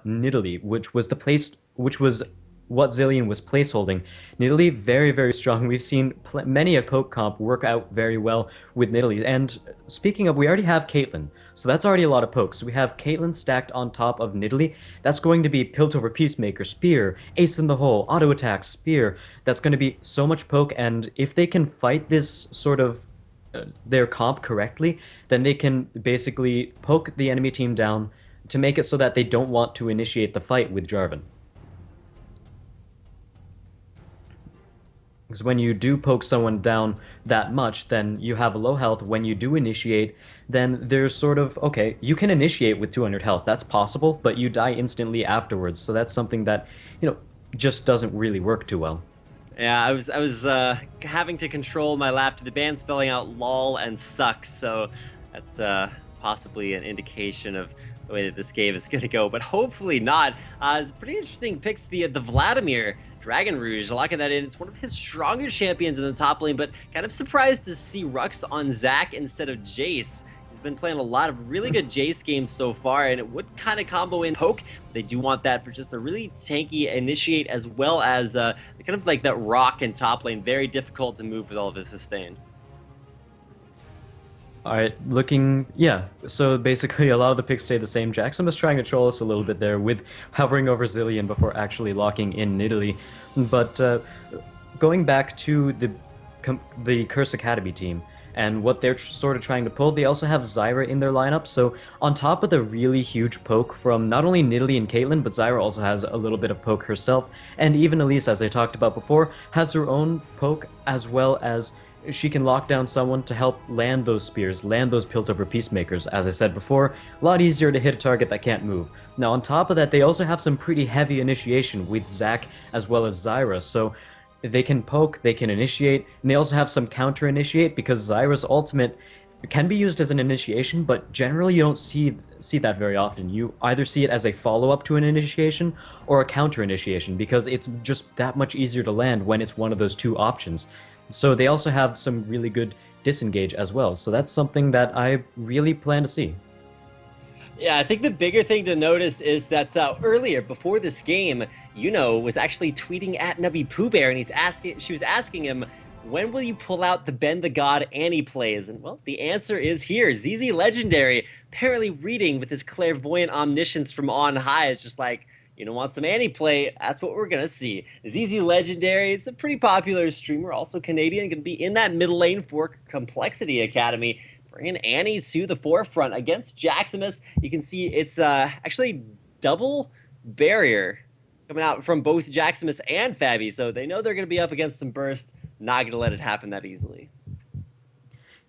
Nidalee, which was what Zillion was placeholding. Nidalee, very, very strong. We've seen many a poke comp work out very well with Nidalee. And speaking of, we already have Caitlyn, so that's already a lot of pokes. So we have Caitlyn stacked on top of Nidalee. That's going to be Piltover Peacemaker, Spear, Ace in the Hole, Auto Attack, Spear. That's going to be so much poke, and if they can fight this sort of their comp correctly, then they can basically poke the enemy team down to make it so that they don't want to initiate the fight with Jarvan. Because when you do poke someone down that much, then you have low health. When you do initiate, then there's sort of, okay, you can initiate with 200 health. That's possible, but you die instantly afterwards. So that's something that, just doesn't really work too well. Yeah, I was having to control my laugh to the band spelling out lol and sucks, so that's possibly an indication of the way that this game is going to go, but hopefully not. It's pretty interesting picks, the Vladimir Dragon Rouge, locking that in. It's one of his stronger champions in the top lane, but kind of surprised to see Rux on Zac instead of Jace. He's been playing a lot of really good Jace games so far, and it would kind of combo in poke. They do want that for just a really tanky initiate, as well as kind of like that rock in top lane. Very difficult to move with all of his sustain. All right, yeah. So basically, a lot of the picks stay the same. Jackson was trying to troll us a little bit there with hovering over Zillion before actually locking in Nidalee. But going back to the Curse Academy team and what they're sort of trying to pull, they also have Zyra in their lineup. So on top of the really huge poke from not only Nidalee and Caitlyn, but Zyra also has a little bit of poke herself. And even Elise, as I talked about before, has her own poke, as well as she can lock down someone to help land those spears, land those Piltover Peacemakers. As I said before, a lot easier to hit a target that can't move. Now, on top of that, they also have some pretty heavy initiation with Zac as well as Zyra, so they can poke, they can initiate, and they also have some counter-initiate because Zyra's ultimate can be used as an initiation, but generally you don't see that very often. You either see it as a follow-up to an initiation or a counter-initiation because it's just that much easier to land when it's one of those two options. So they also have some really good disengage as well. So that's something that I really plan to see. Yeah, I think the bigger thing to notice is that earlier, before this game, was actually tweeting at Nubby Pooh Bear, and she was asking him, when will you pull out the Ben the God Annie plays? And well, the answer is here. ZZ Legendary, apparently reading with his clairvoyant omniscience from on high, is just like, want some Annie play? That's what we're gonna see. ZZ Legendary, it's a pretty popular streamer, also Canadian, gonna be in that middle lane for Complexity Academy, bringing Annie to the forefront against Jaximus. You can see it's actually double barrier coming out from both Jaximus and Fabi, so they know they're gonna be up against some burst. Not gonna let it happen that easily.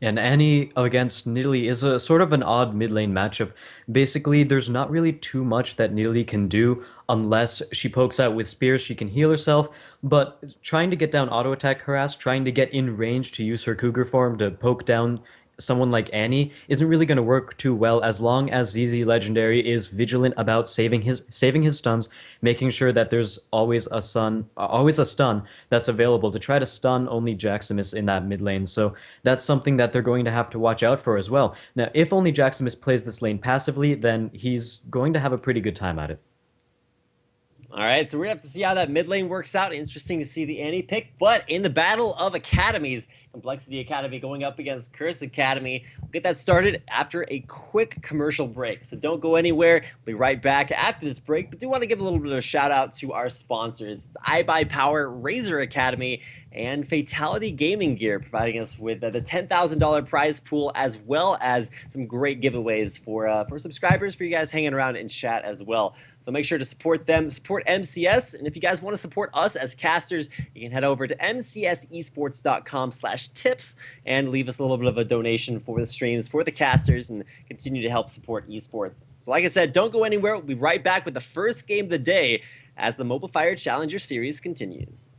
And Annie against Nidalee is a sort of an odd mid lane matchup. Basically, there's not really too much that Nidalee can do unless she pokes out with spears. She can heal herself, but trying to get down auto attack harass, trying to get in range to use her cougar form to poke down someone like Annie isn't really going to work too well as long as ZZ Legendary is vigilant about saving his stuns, making sure that there's always a stun that's available to try to stun only Jaximus in that mid lane. So that's something that they're going to have to watch out for as well. Now, if only Jaximus plays this lane passively, then he's going to have a pretty good time at it. All right, so we're going to have to see how that mid lane works out. Interesting to see the Annie pick. But in the battle of academies, Complexity Academy going up against Curse Academy. We'll get that started after a quick commercial break. So don't go anywhere. We'll be right back after this break. But do want to give a little bit of a shout out to our sponsors. It's iBuyPower, Razor Academy, and Fatality Gaming Gear, providing us with the $10,000 prize pool, as well as some great giveaways for subscribers, for you guys hanging around in chat as well. So make sure to support them, support MCS, and if you guys want to support us as casters, you can head over to mcsesports.com/tips and leave us a little bit of a donation for the streams, for the casters, and continue to help support esports. So like I said, don't go anywhere. We'll be right back with the first game of the day as the Mobile Fire Challenger Series continues.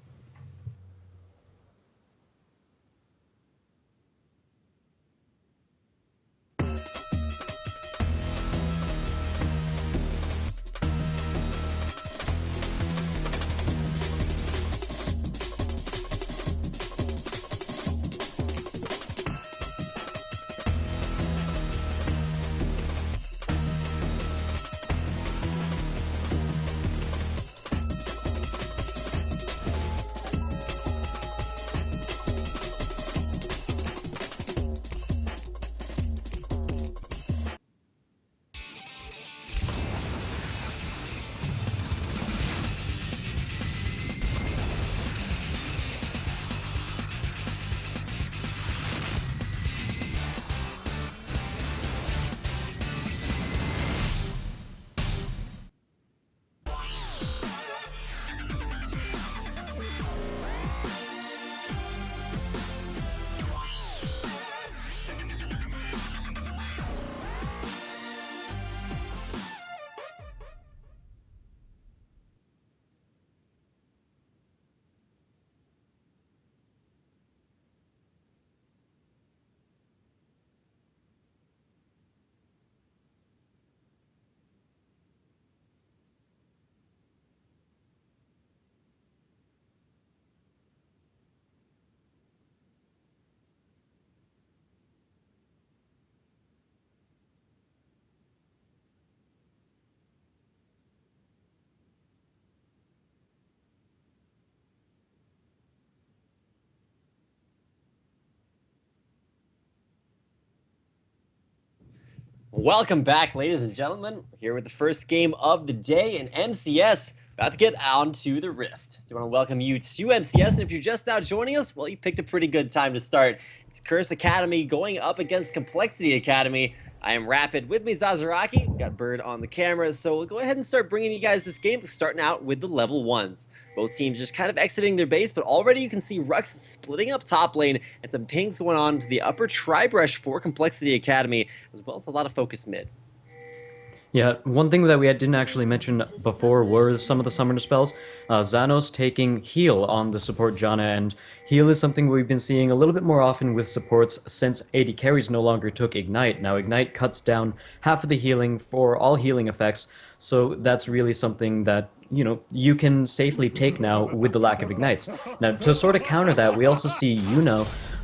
Welcome back, ladies and gentlemen. We're here with the first game of the day in MCS. About to get onto the Rift. Do want to welcome you to MCS, and if you're just now joining us, well, you picked a pretty good time to start. It's Curse Academy going up against Complexity Academy. I am Rapid. With me is Zazaraki. We've got Bird on the camera, so we'll go ahead and start bringing you guys this game, starting out with the level 1s. Both teams just kind of exiting their base, but already you can see Rux splitting up top lane and some pings going on to the upper tri-brush for Complexity Academy, as well as a lot of focus mid. Yeah, one thing that we didn't actually mention before were some of the summoner spells. Xanos taking heal on the support Janna, and heal is something we've been seeing a little bit more often with supports since AD carries no longer took Ignite. Now Ignite cuts down half of the healing for all healing effects, so that's really something that, you know, you can safely take now with the lack of Ignites. Now, to sort of counter that, we also see Yuno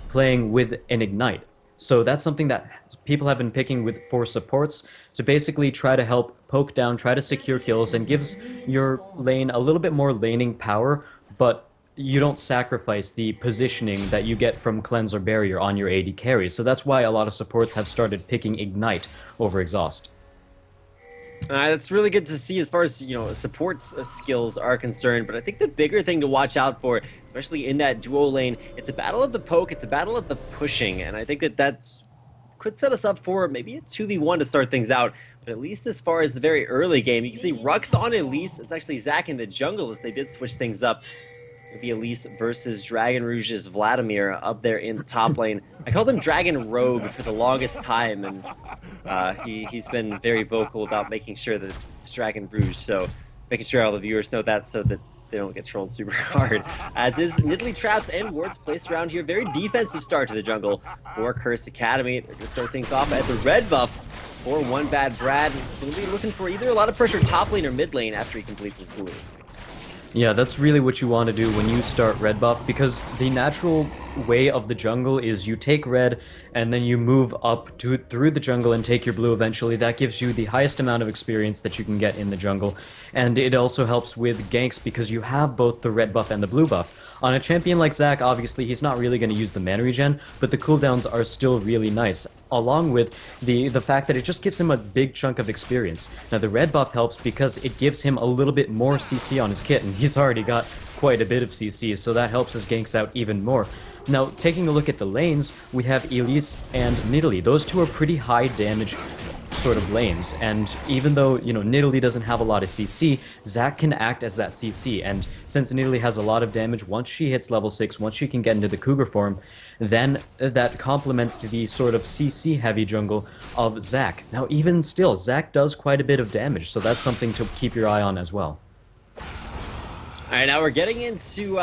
playing with an Ignite. So that's something that people have been picking with for supports to basically try to help poke down, try to secure kills, and gives your lane a little bit more laning power, but you don't sacrifice the positioning that you get from Cleanse or Barrier on your AD carries. So that's why a lot of supports have started picking Ignite over Exhaust. That's really good to see as far as, you know, supports skills are concerned, but I think the bigger thing to watch out for, especially in that duo lane, it's a battle of the poke, it's a battle of the pushing, and I think that could set us up for maybe a 2v1 to start things out. But at least as far as the very early game, you can see Rux on Elise. It's actually Zac in the jungle as they did switch things up. It's going to be Elise versus Dragon Rouge's Vladimir up there in the top lane. I called him Dragon Rogue for the longest time, and he's been very vocal about making sure that it's Dragon Rouge. So making sure all the viewers know that so that they don't get trolled super hard. As is Nidalee traps and wards placed around here. Very defensive start to the jungle for Curse Academy. They're going to start things off at the red buff for One Bad Brad. He's going to be looking for either a lot of pressure top lane or mid lane after he completes his blue. Yeah, that's really what you want to do when you start red buff, because the natural way of the jungle is you take red and then you move up through the jungle and take your blue eventually. That gives you the highest amount of experience that you can get in the jungle, and it also helps with ganks because you have both the red buff and the blue buff. On a champion like Zac, obviously he's not really going to use the mana regen, but the cooldowns are still really nice, along with the fact that it just gives him a big chunk of experience. Now the red buff helps because it gives him a little bit more CC on his kit, and he's already got quite a bit of CC, so that helps his ganks out even more. Now, taking a look at the lanes, we have Elise and Nidalee. Those two are pretty high damage sort of lanes, and even though, you know, Nidalee doesn't have a lot of CC, Zac can act as that CC, and since Nidalee has a lot of damage, once she hits level 6, once she can get into the Cougar form, then that complements the sort of CC heavy jungle of Zac. Now, even still, Zac does quite a bit of damage, so that's something to keep your eye on as well. All right, now we're getting into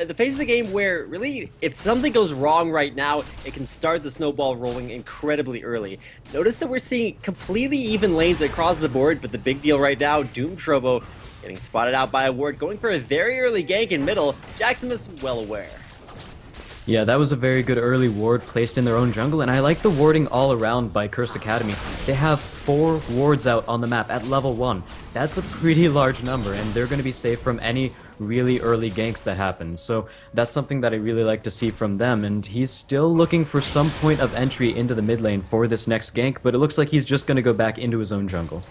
the phase of the game where, really, if something goes wrong right now, it can start the snowball rolling incredibly early. Notice that we're seeing completely even lanes across the board, but the big deal right now, Doom Trobo getting spotted out by a ward, going for a very early gank in middle. Jackson is well aware. Yeah, that was a very good early ward placed in their own jungle, and I like the warding all around by Curse Academy. They have 4 wards out on the map at level 1. That's a pretty large number, and they're going to be safe from any really early ganks that happen. So that's something that I really like to see from them, and he's still looking for some point of entry into the mid lane for this next gank, but it looks like he's just going to go back into his own jungle.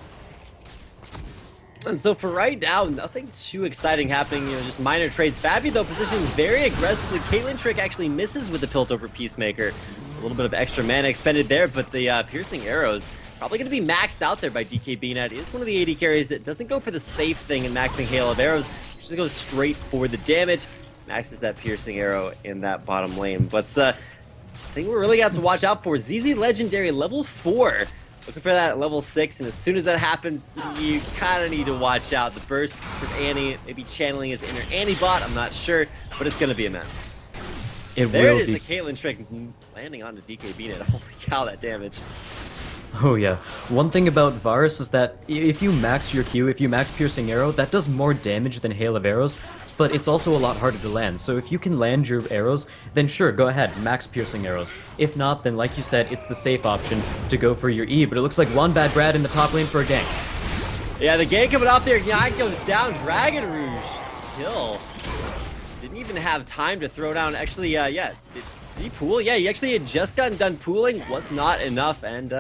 And so for right now, nothing too exciting happening, you know, just minor trades. Fabi, though, positioning very aggressively. Caitlyn Trick actually misses with the Piltover Peacemaker. A little bit of extra mana expended there, but the piercing arrows probably going to be maxed out there by DKBnet. He is one of the AD carries that doesn't go for the safe thing in maxing Hail of Arrows, just goes straight for the damage. Maxes that piercing arrow in that bottom lane. But I think we're really going to have to watch out for ZZ Legendary level 4. Looking for that at level 6, and as soon as that happens, you kind of need to watch out. The burst from Annie, maybe channeling his inner Annie bot, I'm not sure, but it's going to be immense. There it is, the Caitlyn Trick landing on the DKBnet. Holy cow, that damage. Oh yeah. One thing about Varus is that if you max your Q, if you max Piercing Arrow, that does more damage than Hail of Arrows, but it's also a lot harder to land. So if you can land your arrows, then sure, go ahead, max Piercing Arrows. If not, then like you said, it's the safe option to go for your E, but it looks like One Bad Brad in the top lane for a gank. Yeah, the gank coming out there, Yank goes down, Dragon Rouge kill. Didn't even have time to throw down, actually, did he pool? Yeah, he actually had just gotten done pooling, was not enough, and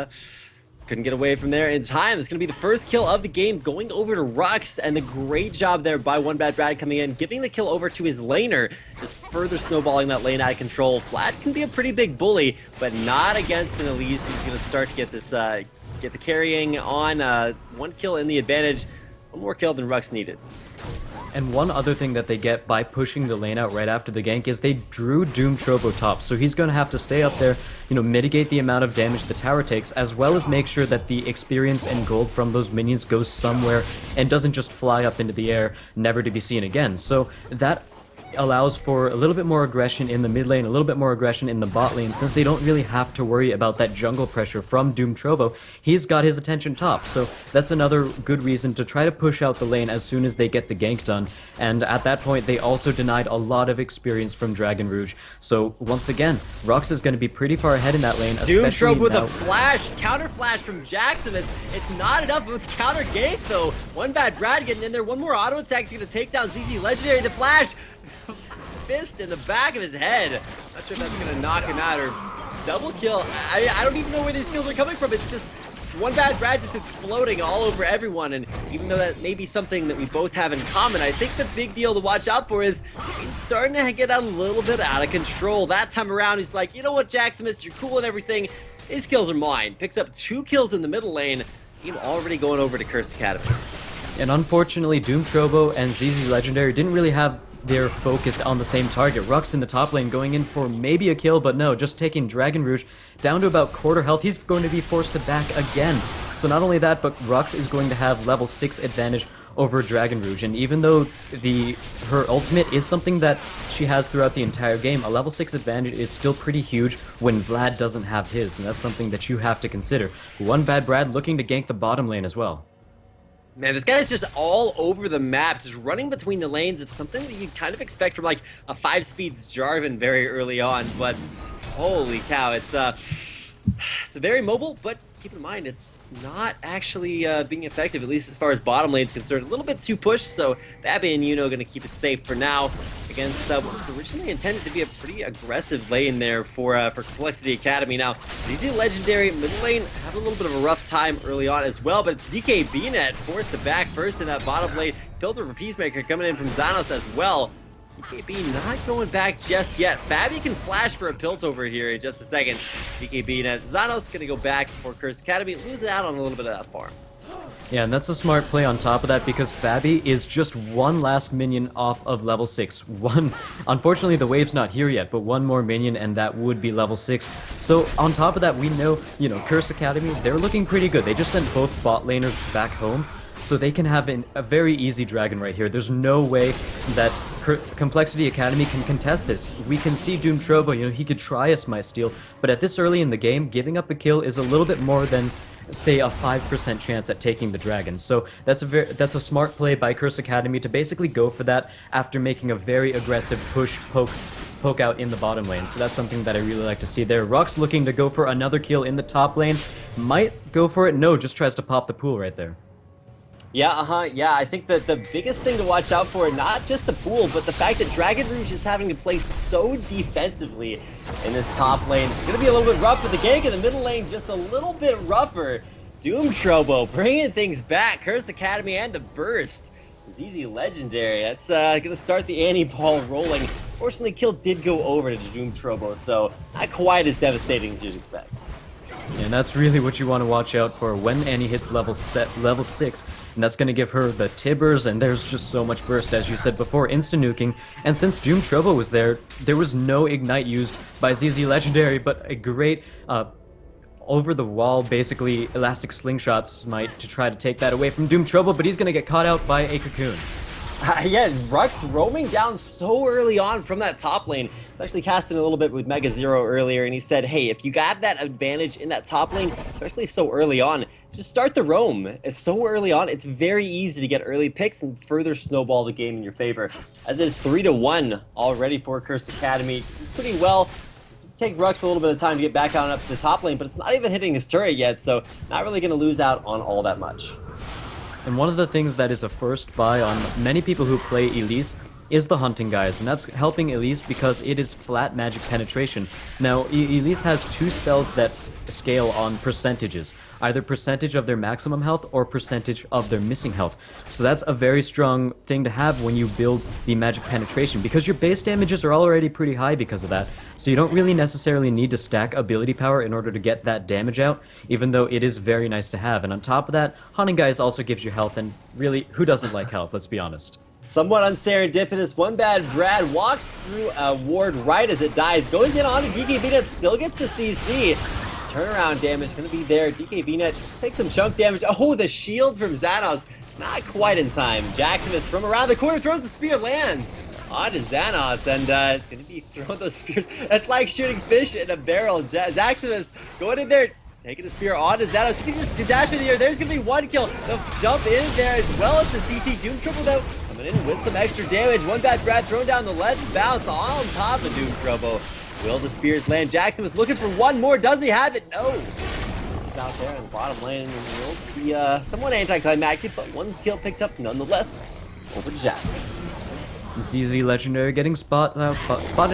couldn't get away from there in time. It's going to be the first kill of the game going over to Rux, and the great job there by One Bad Brad coming in, giving the kill over to his laner, just further snowballing that lane out of control. Vlad can be a pretty big bully, but not against an Elise who's going to start to get this, get the carrying on. 1 kill in the advantage, 1 more kill than Rux needed. And one other thing that they get by pushing the lane out right after the gank is they drew Doom Trobo top, so he's going to have to stay up there, mitigate the amount of damage the tower takes, as well as make sure that the experience and gold from those minions goes somewhere and doesn't just fly up into the air, never to be seen again. So that allows for a little bit more aggression in the mid lane, a little bit more aggression in the bot lane, since they don't really have to worry about that jungle pressure from Doom Trobo. He's got his attention top, so that's another good reason to try to push out the lane as soon as they get the gank done. And at that point, they also denied a lot of experience from Dragon Rouge. So once again, Rux is going to be pretty far ahead in that lane, Doom especially Trobo with now. a flash, counter flash from Jaximus. It's not enough with counter gank though. One Bad Brad getting in there, 1 more auto attack's going to take down ZZ Legendary. The flash, fist in the back of his head. Not sure if that's going to knock him out or double kill. I don't even know where these kills are coming from. It's just One Bad Brad just exploding all over everyone, and even though that may be something that we both have in common, I think the big deal to watch out for is he's starting to get a little bit out of control. That time around, he's like, you know what, Jaximus, you're cool and everything. His kills are mine. Picks up 2 kills in the middle lane. He's already going over to Curse Academy. And unfortunately, Doom Trobo and ZZ Legendary didn't really have their focus on the same target. Rux in the top lane going in for maybe a kill, but no, just taking Dragon Rouge down to about quarter health. He's going to be forced to back again. So not only that, but Rux is going to have level 6 advantage over Dragon Rouge. And even though her ultimate is something that she has throughout the entire game, a level 6 advantage is still pretty huge when Vlad doesn't have his, and that's something that you have to consider. One Bad Brad looking to gank the bottom lane as well. Man, this guy's just all over the map, just running between the lanes. It's something that you kind of expect from like a 5-speeds Jarvan very early on, but holy cow, it's very mobile, but keep in mind, it's not actually being effective, at least as far as bottom lane's concerned. A little bit too pushed, so Babby and Yuno going to keep it safe for now against what was originally intended to be a pretty aggressive lane there for Complexity Academy. Now, ZZ Legendary middle lane have a little bit of a rough time early on as well, but it's DKBnet forced to back first in that bottom lane. Pilter for Peacemaker coming in from Xanos as well. DKB not going back just yet. Fabi can flash for a pilt over here in just a second. DKB and Xanos gonna go back for Curse Academy, losing out on a little bit of that farm. Yeah, and that's a smart play on top of that, because Fabi is just 1 last minion off of level 6. Unfortunately, the wave's not here yet, but 1 more minion and that would be level 6. So on top of that, we know, Curse Academy, they're looking pretty good. They just sent both bot laners back home, so they can have a very easy dragon right here. There's no way that Complexity Academy can contest this. We can see Doom Trobo, he could try a Smite Steal, but at this early in the game, giving up a kill is a little bit more than, say, a 5% chance at taking the dragon. So that's a smart play by Curse Academy to basically go for that after making a very aggressive push poke out in the bottom lane. So that's something that I really like to see there. Rux looking to go for another kill in the top lane. Might go for it. No, just tries to pop the pool right there. Yeah, yeah, I think that the biggest thing to watch out for, not just the pool, but the fact that Dragon Rouge is having to play so defensively in this top lane. It's going to be a little bit rough with the gank in the middle lane, just a little bit rougher. Doom Trobo bringing things back. Curse Academy and the burst. ZZ Legendary, that's going to start the Annie ball rolling. Fortunately, kill did go over to Doom Trobo, so not quite as devastating as you'd expect. And that's really what you want to watch out for when Annie hits level 6, and that's going to give her the Tibbers, and there's just so much burst, as you said before, insta-nuking. And since Doom Trobo was there was no ignite used by ZZ Legendary, but a great over-the-wall, basically, elastic slingshot smite to try to take that away from Doom Trobo, but he's going to get caught out by a cocoon. Yeah, Rux roaming down so early on from that top lane. He's actually casting a little bit with Mega Zero earlier, and he said, hey, if you got that advantage in that top lane, especially so early on, just start the roam. It's so early on, it's very easy to get early picks and further snowball the game in your favor. As is 3-1 already for Curse Academy. Pretty well. Take Rux a little bit of time to get back on up to the top lane, but it's not even hitting his turret yet, so not really going to lose out on all that much. And one of the things that is a first buy on many people who play Elise is the Hunting Guys, and that's helping Elise because it is flat magic penetration. Now, Elise has two spells that scale on percentages, either percentage of their maximum health or percentage of their missing health. So that's a very strong thing to have when you build the magic penetration, because your base damages are already pretty high because of that, so you don't really necessarily need to stack ability power in order to get that damage out, even though it is very nice to have. And on top of that, Hunting Guys also gives you health, and really, who doesn't like health, let's be honest. Somewhat unserendipitous, One Bad Brad walks through a ward right as it dies, goes in on to DKBNet, still gets the CC. Turnaround damage going to be there. DKBNet takes some chunk damage. Oh, the shield from Xanos, not quite in time. Jaximus from around the corner throws the spear, lands onto Xanos, and it's going to be throwing those spears. It's like shooting fish in a barrel. Jaximus going in there, taking a spear onto Xanos. You can just dash in here. There's going to be one kill. The jump in there as well as the CC. Doom Trouble though coming in with some extra damage. One Bad Brad thrown down the Let's Bounce on top of Doom Trouble. Will the spears land? Jackson was looking for one more. Does he have it? No. This is out there in the bottom lane. Will be somewhat anticlimactic, but one's kill picked up nonetheless over to Jackson's. ZZ Legendary getting spotted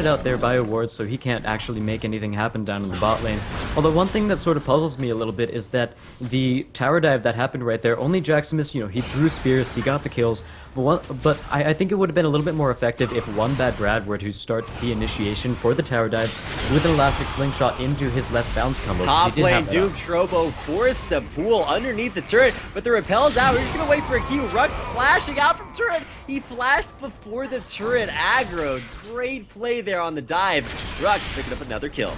out there by a ward, so he can't actually make anything happen down in the bot lane. Although one thing that sort of puzzles me a little bit is that the tower dive that happened right there, only Jaximus, he threw spears, he got the kills, but I think it would have been a little bit more effective if One Bad Brad were to start the initiation for the tower dive with an elastic slingshot into his Let's Bounce combo. Top lane Doom Trobo forced to pool underneath the turret, but the repel's out. We're just gonna wait for a Q. Rux flashing out from turret. He flashed before the turret aggroed. Great play there on the dive. Rux picking up another kill.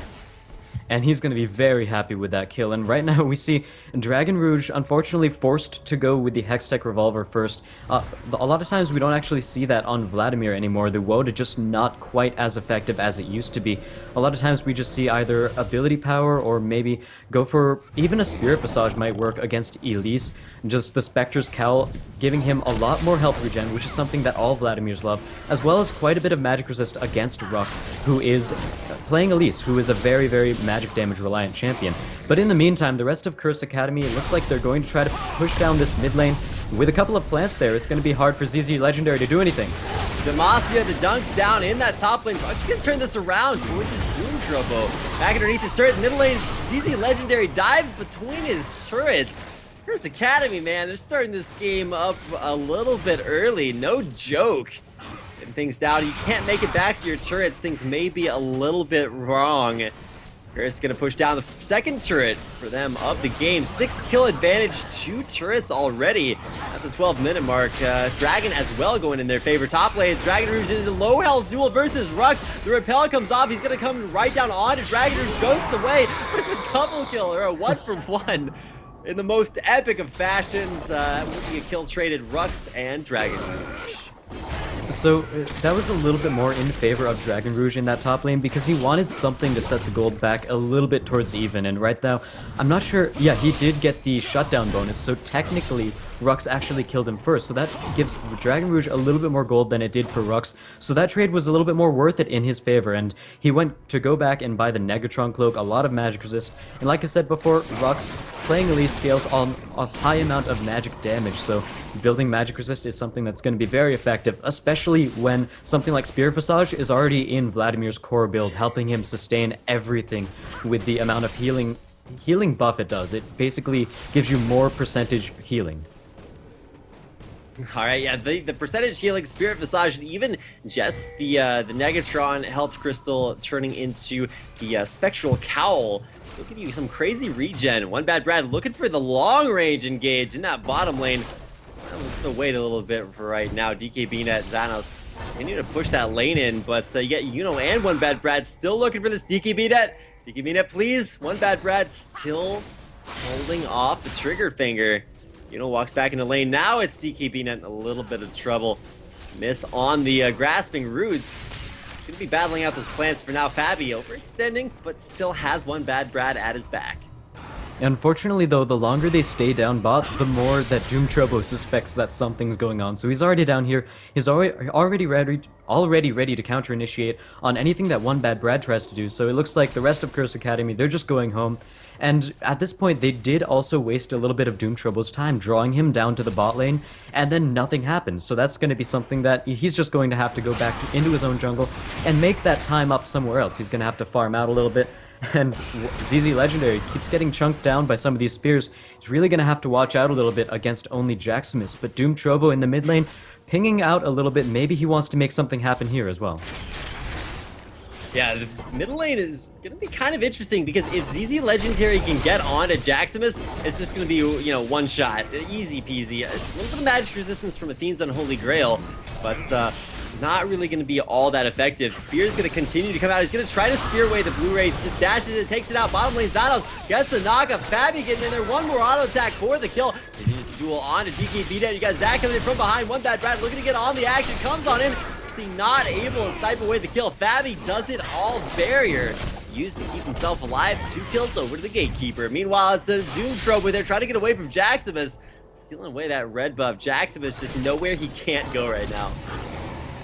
And he's going to be very happy with that kill. And right now we see Dragon Rouge unfortunately forced to go with the Hextech Revolver first. A lot of times we don't actually see that on Vladimir anymore. The WOD is just not quite as effective as it used to be. A lot of times we just see either ability power or maybe go for even a Spirit Visage might work against Elise. Just the Spectre's Cowl giving him a lot more health regen, which is something that all Vladimirs love, as well as quite a bit of magic resist against Rux, who is playing Elise, who is a very, very magic damage reliant champion. But in the meantime, the rest of Curse Academy, it looks like they're going to try to push down this mid lane. With a couple of plants there, it's going to be hard for ZZ Legendary to do anything. Demacia, the dunks down in that top lane. Rux can turn this around. Forces Doom Trobo back underneath his turret. Middle lane, ZZ Legendary dived between his turrets. Curse Academy, man, they're starting this game up a little bit early. No joke. Getting things down. You can't make it back to your turrets. Things may be a little bit wrong. Curse gonna push down the second turret for them of the game. 6 kill advantage, 2 turrets already at the 12-minute mark. Dragon as well going in their favor. Top lane, Dragon Rouge in the low health duel versus Rux. The repel comes off. He's gonna come right down onto Dragon Rouge, ghosts away, but it's a double kill or a 1-for-1. In the most epic of fashions, a kill traded Rux and Dragon Rouge. So that was a little bit more in favor of Dragon Rouge in that top lane because he wanted something to set the gold back a little bit towards even. And right now, I'm not sure. Yeah, he did get the shutdown bonus, so technically Rux actually killed him first. So that gives Dragon Rouge a little bit more gold than it did for Rux. So that trade was a little bit more worth it in his favor. And he went to go back and buy the Negatron Cloak, a lot of magic resist. And like I said before, Rux playing Elise scales on a high amount of magic damage. So building magic resist is something that's going to be very effective, especially when something like Spear Visage is already in Vladimir's core build, helping him sustain everything with the amount of healing buff it does. It basically gives you more percentage healing. Alright, yeah, the percentage healing, Spirit Visage, and even just the Negatron helped Crystal turning into the Spectral Cowl. It'll give you some crazy regen. One Bad Brad looking for the long range engage in that bottom lane. Let's have to wait a little bit for right now. DKBNet, Xanos continue to push that lane in, but you get Yuno and One Bad Brad still looking for this DKBNet. DKBNet, please. One Bad Brad still holding off the trigger finger. Yuno walks back in the lane. Now it's DKBNet in a little bit of trouble. Miss on the grasping roots. Gonna be battling out those plants for now. Fabi overextending, but still has One Bad Brad at his back. Unfortunately, though, the longer they stay down bot, the more that Doom Trobo suspects that something's going on. So he's already down here. He's already ready to counter-initiate on anything that One Bad Brad tries to do. So it looks like the rest of Curse Academy, they're just going home. And at this point, they did also waste a little bit of Doom Turbo's time, drawing him down to the bot lane, and then nothing happens. So that's going to be something that he's just going to have to go back into his own jungle and make that time up somewhere else. He's going to have to farm out a little bit. And ZZ Legendary keeps getting chunked down by some of these spears. He's really going to have to watch out a little bit against only Jaximus. But Doom Turbo in the mid lane, pinging out a little bit. Maybe he wants to make something happen here as well. Yeah, the middle lane is going to be kind of interesting because if ZZ Legendary can get on to Jaximus, it's just going to be, you know, one shot. Easy peasy. A little bit of magic resistance from Athene's Unholy Grail, but not really going to be all that effective. Spear's going to continue to come out. He's going to try to spear away the Blue Ray. Just dashes it, takes it out. Bottom lane, Xanos gets the knockup. Fabi getting in there. One more auto attack for the kill. Continues the duel on to DKB. You got Zach coming in from behind. One bad Brad looking to get on the action. Comes on in. Not able to snipe away the kill. Fabi does it all. Barrier used to keep himself alive. 2 kills over to the Gatekeeper. Meanwhile, it's a Doom Trope where they're trying to get away from Jaximus. Stealing away that red buff. Jaximus just nowhere he can't go right now.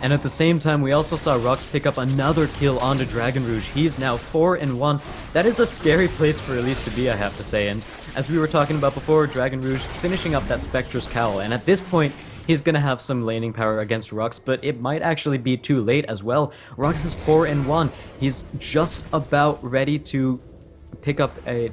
And at the same time, we also saw Rux pick up another kill onto Dragon Rouge. He's now 4-1. That is a scary place for Elise to be, I have to say. And as we were talking about before, Dragon Rouge finishing up that Spectre's Cowl. And at this point, he's going to have some laning power against Rux, but it might actually be too late as well. Rux is 4-1. He's just about ready to pick up a...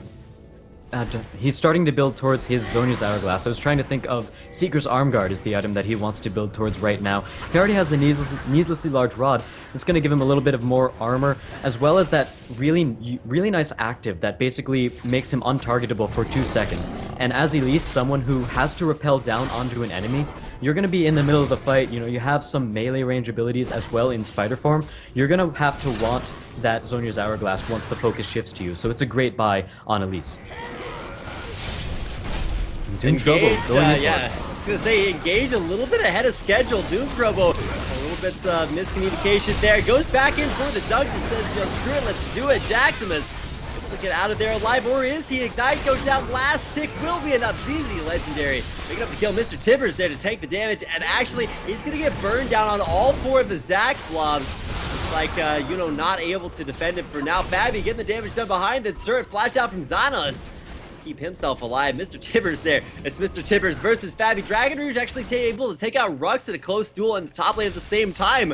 he's starting to build towards his Zhonya's Hourglass. I was trying to think of Seeker's Armguard is the item that he wants to build towards right now. He already has the needlessly large rod. It's going to give him a little bit of more armor, as well as that really nice active that basically makes him untargetable for 2 seconds. And as Elise, someone who has to rappel down onto an enemy, you're going to be in the middle of the fight, you know, you have some melee range abilities as well in Spider form. You're going to have to want that Zhonya's Hourglass once the focus shifts to you. So it's a great buy on Elise. Doom Trobo going yeah, I was going to say, engage a little bit ahead of schedule. Doom Trobo, a little bit miscommunication there. Goes back in for the dungeon, says, you know, screw it, let's do it. Jaximus able to get out of there alive, or is he? Ignite goes down, last tick will be enough. ZZ Legendary picking up the kill. Mr. Tibbers there to take the damage, and actually, he's going to get burned down on all 4 of the Zac blobs. Looks like, you know, not able to defend it for now. Fabi getting the damage done behind the turret. Flash out from Xanos. Keep himself alive. Mr. Tibbers there. It's Mr. Tibbers versus Fabi. Dragon Rouge actually able to take out Rux at a close duel in the top lane at the same time.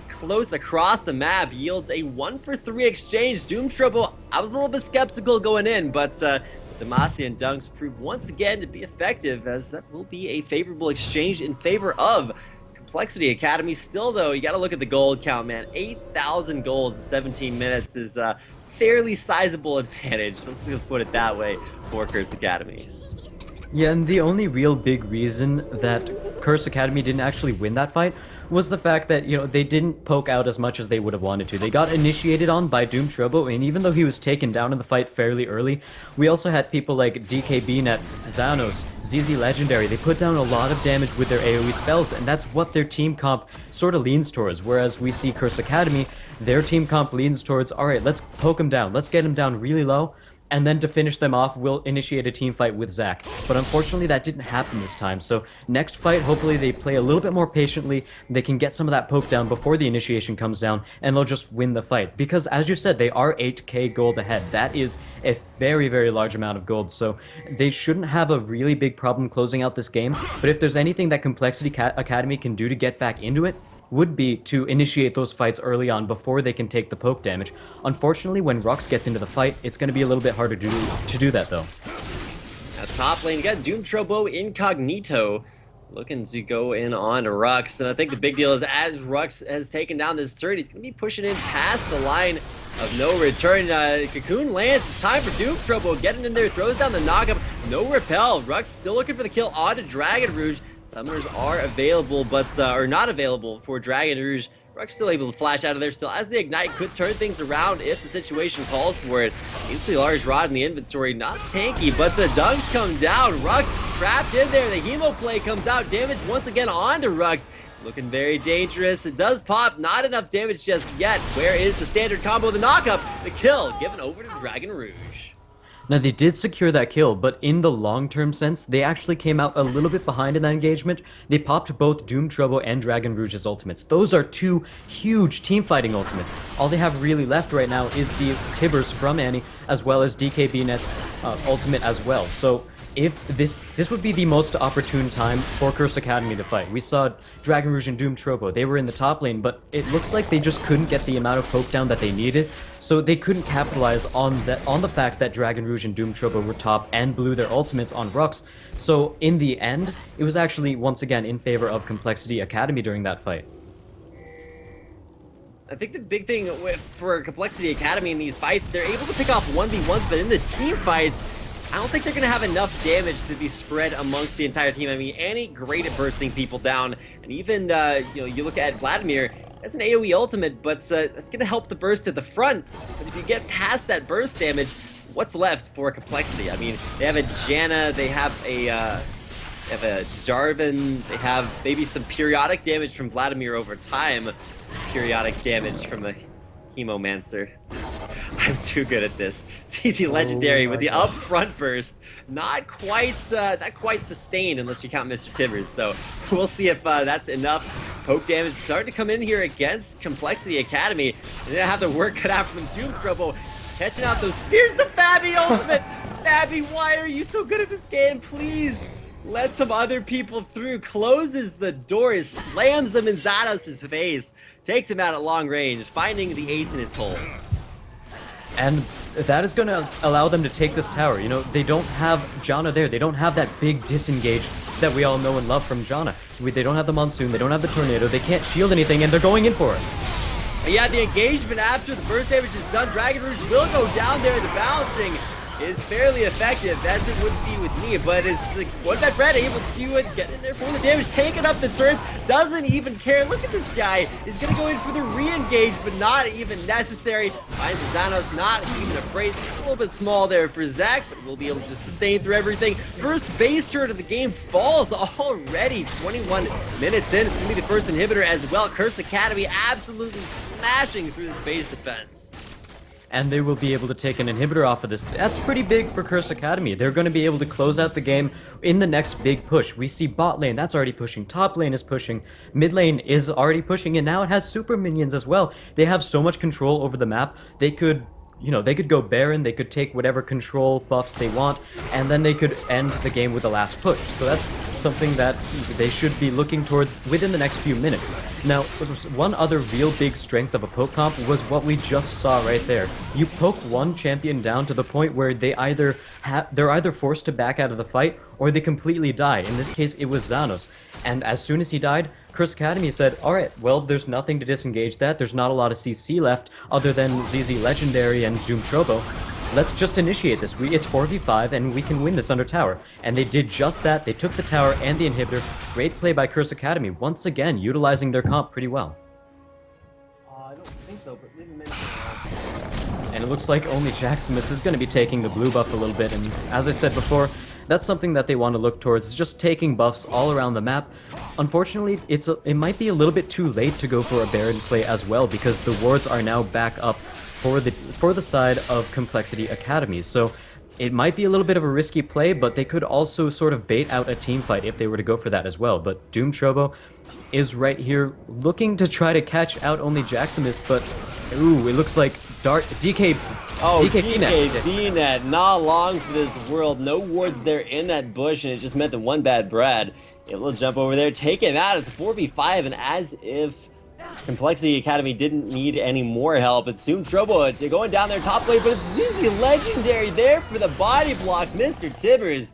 Close across the map yields a 1-for-3 exchange. Doom Trouble, I was a little bit skeptical going in, but Demacia Dunks proved once again to be effective, as that will be a favorable exchange in favor of Complexity Academy. Still though, you got to look at the gold count, man. 8,000 gold in 17 minutes is fairly sizable advantage. Let's just put it that way for Cursed Academy. Yeah, and the only real big reason that Cursed Academy didn't actually win that fight was the fact that, you know, they didn't poke out as much as they would have wanted to. They got initiated on by Doom Turbo, and even though he was taken down in the fight fairly early, we also had people like DKB-Net, Xanos, ZZ Legendary. They put down a lot of damage with their AoE spells, and that's what their team comp sort of leans towards, whereas we see Cursed Academy, their team comp leans towards, alright, let's poke him down, let's get him down really low, and then to finish them off, we'll initiate a team fight with Zac. But unfortunately, that didn't happen this time. So next fight, hopefully they play a little bit more patiently. They can get some of that poke down before the initiation comes down, and they'll just win the fight. Because as you said, they are 8k gold ahead. That is a very, very large amount of gold. So they shouldn't have a really big problem closing out this game. But if there's anything that Complexity Academy can do to get back into it, would be to initiate those fights early on before they can take the poke damage. Unfortunately, when Rux gets into the fight, it's going to be a little bit harder to do that, though. At top lane, you got Doom Trobo Incognito looking to go in on Rux, and I think the big deal is as Rux has taken down this turret, he's going to be pushing in past the line of no return. Cocoon lands. It's time for Doom Trobo getting in there, throws down the knockup. No repel. Rux still looking for the kill onto Dragon Rouge. Summoners are available, but are not available for Dragon Rouge. Rux still able to flash out of there still, as the Ignite could turn things around if the situation calls for it. Needs large rod in the inventory, not tanky, but the dunks come down. Rux trapped in there. The Hemo play comes out. Damage once again onto Rux. Looking very dangerous. It does pop. Not enough damage just yet. Where is the standard combo? The knockup. The kill given over to Dragon Rouge. Now, they did secure that kill, but in the long-term sense, they actually came out a little bit behind in that engagement. They popped both Doom Trobo and Dragon Rouge's ultimates. Those are two huge team-fighting ultimates. All they have really left right now is the Tibbers from Annie, as well as DKBnet's ultimate as well. So if this would be the most opportune time for Curse Academy to fight. We saw Dragon Rouge and Doom Trobo. They were in the top lane, but it looks like they just couldn't get the amount of poke down that they needed, so they couldn't capitalize on the fact that Dragon Rouge and Doom Trobo were top and blew their ultimates on Rux. So in the end, it was actually once again in favor of Complexity Academy during that fight. I think the big thing for Complexity Academy in these fights, they're able to pick off 1v1s, but in the team fights, I don't think they're going to have enough damage to be spread amongst the entire team. I mean, Annie, great at bursting people down, and even, you look at Vladimir, that's an AoE ultimate, but that's going to help the burst to the front. But if you get past that burst damage, what's left for Complexity? I mean, they have a Janna, they have a Jarvan, they have maybe some periodic damage from Vladimir over time, periodic damage from a Hemomancer. I'm too good at this. CC Legendary with the upfront burst, not quite sustained unless you count Mr. Tibbers. So we'll see if that's enough. Poke damage starting to come in here against Complexity Academy, and they have the work cut out from Doom Trobo, catching out those spears. The Fabby ultimate. Fabby, why are you so good at this game? Please let some other people through. Closes the doors, slams them in Xanos' face, takes him out at long range, finding the ace in his hole. And that is going to allow them to take this tower. You know, they don't have Janna there. They don't have that big disengage that we all know and love from Janna. They don't have the Monsoon. They don't have the Tornado. They can't shield anything, and they're going in for it. Yeah, the engagement after the burst damage is done. Dragon Rouge will go down there. The balancing is fairly effective, as it would be with me, but it's like, was that Brad able to get in there for the damage, taking up the turrets, doesn't even care. Look at this guy, he's gonna go in for the re-engage, but not even necessary. Finds Xanos, not even afraid. A little bit small there for Zach, but we'll be able to sustain through everything. First base turret of the game falls already, 21 minutes in. It's gonna be the first inhibitor as well. Curse Academy absolutely smashing through this base defense. And they will be able to take an inhibitor off of this. That's pretty big for Curse Academy. They're going to be able to close out the game in the next big push. We see bot lane, that's already pushing. Top lane is pushing. Mid lane is already pushing, and now it has super minions as well. They have so much control over the map. They could, they could go Baron, they could take whatever control buffs they want, and then they could end the game with the last push. So that's something that they should be looking towards within the next few minutes. Now, one other real big strength of a poke comp was what we just saw right there. You poke one champion down to the point where they're either forced to back out of the fight or they completely die. In this case, it was Xanos. And as soon as he died, Curse Academy said, alright, well, there's nothing to disengage that. There's not a lot of CC left other than ZZ Legendary and Doom Trobo. Let's just initiate this. It's 4v5 and we can win this under tower. And they did just that. They took the tower and the inhibitor. Great play by Curse Academy, once again utilizing their comp pretty well. I don't think so, but leave a minute. And it looks like only Jaximus is going to be taking the blue buff a little bit, and as I said before, that's something that they want to look towards, just taking buffs all around the map. Unfortunately, it might be a little bit too late to go for a Baron play as well, because the wards are now back up for the side of Complexity Academy. So it might be a little bit of a risky play, but they could also sort of bait out a team fight if they were to go for that as well. But Doom Trobo is right here looking to try to catch out only Jaximus, but ooh, it looks like DK BNet, not long for this world. No wards there in that bush, and it just meant that one bad Brad able to jump over there, take him out. It's 4v5, and as if Complexity Academy didn't need any more help, it's Doom Trobo going down there top lane, but it's ZZ Legendary there for the body block. Mr. Tibbers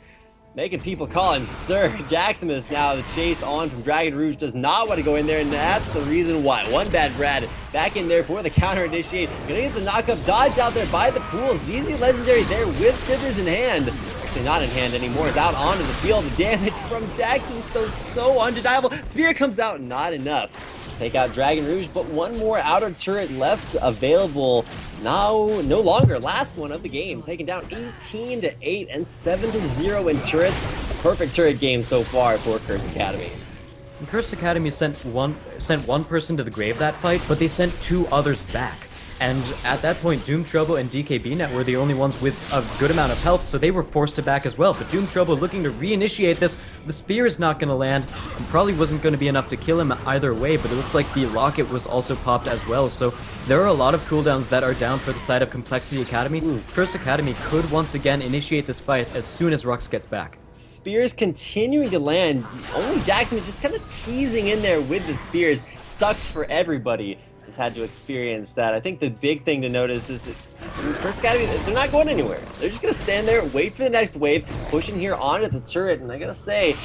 making people call him Sir. Jaximus now the chase on from Dragon Rouge, does not want to go in there, and that's the reason why. One bad Brad back in there for the counter initiate. Gonna get the knockup dodge out there by the pool. ZZ Legendary there with Tibbers in hand. Actually not in hand anymore, is out onto the field. The damage from Jaximus though so undeniable. Spear comes out, not enough. Take out Dragon Rouge, but one more outer turret left available. Now, no longer. Last one of the game, taken down 18-8 and 7-0 in turrets. A perfect turret game so far for Curse Academy. Curse Academy sent one person to the grave that fight, but they sent two others back. And at that point, Doom Trouble and DKBnet were the only ones with a good amount of health, so they were forced to back as well. But Doom Trouble looking to reinitiate this. The spear is not going to land, and probably wasn't going to be enough to kill him either way, but it looks like the locket was also popped as well. So there are a lot of cooldowns that are down for the side of Complexity Academy. Curse Academy could once again initiate this fight as soon as Rux gets back. Spears continuing to land. Only Jackson is just kind of teasing in there with the spears. Sucks for everybody who's had to experience that. I think the big thing to notice is that Curse Academy, they're not going anywhere. They're just going to stand there, wait for the next wave, pushing here onto the turret, and I gotta say,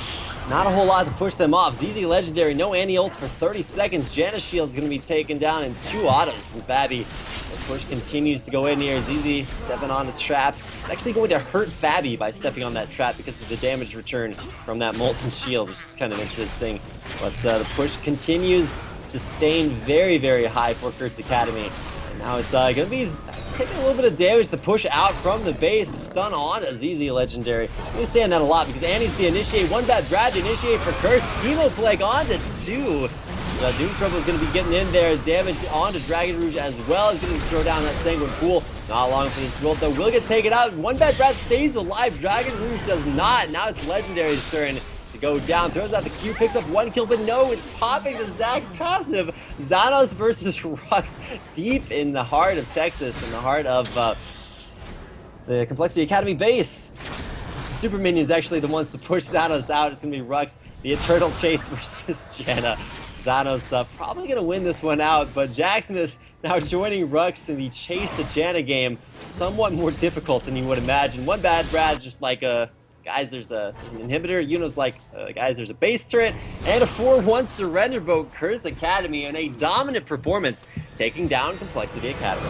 not a whole lot to push them off. ZZ Legendary, no anti-ult for 30 seconds. Janus Shield's going to be taken down in 2 autos from Fabi. The push continues to go in here. ZZ stepping on its trap. It's actually going to hurt Fabi by stepping on that trap because of the damage return from that Molten Shield, which is kind of interesting. But the push continues, sustained very, very high for Cursed Academy. And now it's going to be taking a little bit of damage to push out from the base. Stun on a ZZ Legendary. I'm going to stay on that a lot because Annie's the initiate. One bad Brad to initiate for Curse. Hemo Plague on to 2. Doom Trouble is going to be getting in there. Damage onto Dragon Rouge as well. He's going to throw down that Sanguine Pool. Not long for this ult though. Will get taken out. One bad Brad stays alive. Dragon Rouge does not. Now it's Legendary's turn to go down. Throws out the Q, picks up 1 kill, but no, it's popping to Zach passive. Xanos versus Rux deep in the heart of Texas, in the heart of the Complexity Academy base. Super Minions actually the ones to push Xanos out. It's going to be Rux, the Eternal Chase versus Janna. Xanos probably going to win this one out, but Jackson is now joining Rux in the Chase to Janna game. Somewhat more difficult than you would imagine. One bad Brad's just like guys, there's an inhibitor. Yuno's like, guys, there's a base turret. And a 4-1 surrender boat. Curse Academy and a dominant performance taking down Complexity Academy.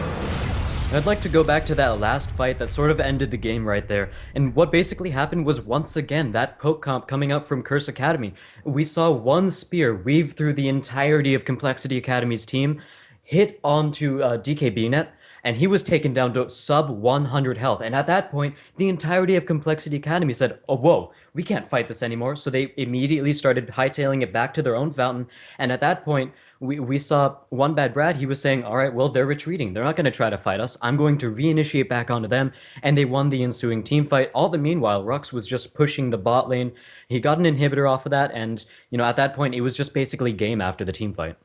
I'd like to go back to that last fight that sort of ended the game right there. And what basically happened was once again that poke comp coming out from Curse Academy. We saw one spear weave through the entirety of Complexity Academy's team, hit onto DKBnet, and he was taken down to sub 100 health. And at that point, the entirety of Complexity Academy said, oh, whoa, we can't fight this anymore. So they immediately started hightailing it back to their own fountain. And at that point, we saw One Bad Brad. He was saying, all right, well, they're retreating. They're not going to try to fight us. I'm going to reinitiate back onto them. And they won the ensuing team fight. All the meanwhile, Rux was just pushing the bot lane. He got an inhibitor off of that. And, you know, at that point, it was just basically game after the team fight.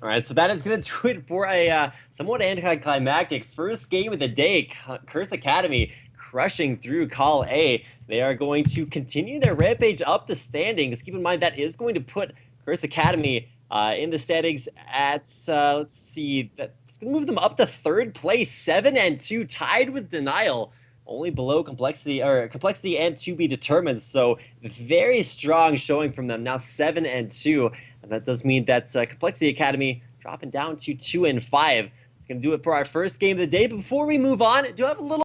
All right, so that is going to do it for a somewhat anticlimactic first game of the day. Curse Academy crushing through Call A. They are going to continue their rampage up the standings. Keep in mind that is going to put Curse Academy in the standings at, let's see, that's going to move them up to 3rd place, 7-2, tied with Denial. Only below Complexity and to be determined. So very strong showing from them. Now 7-2, and that does mean that Complexity Academy dropping down to 2-5. It's going to do it for our first game of the day. But before we move on, do have a little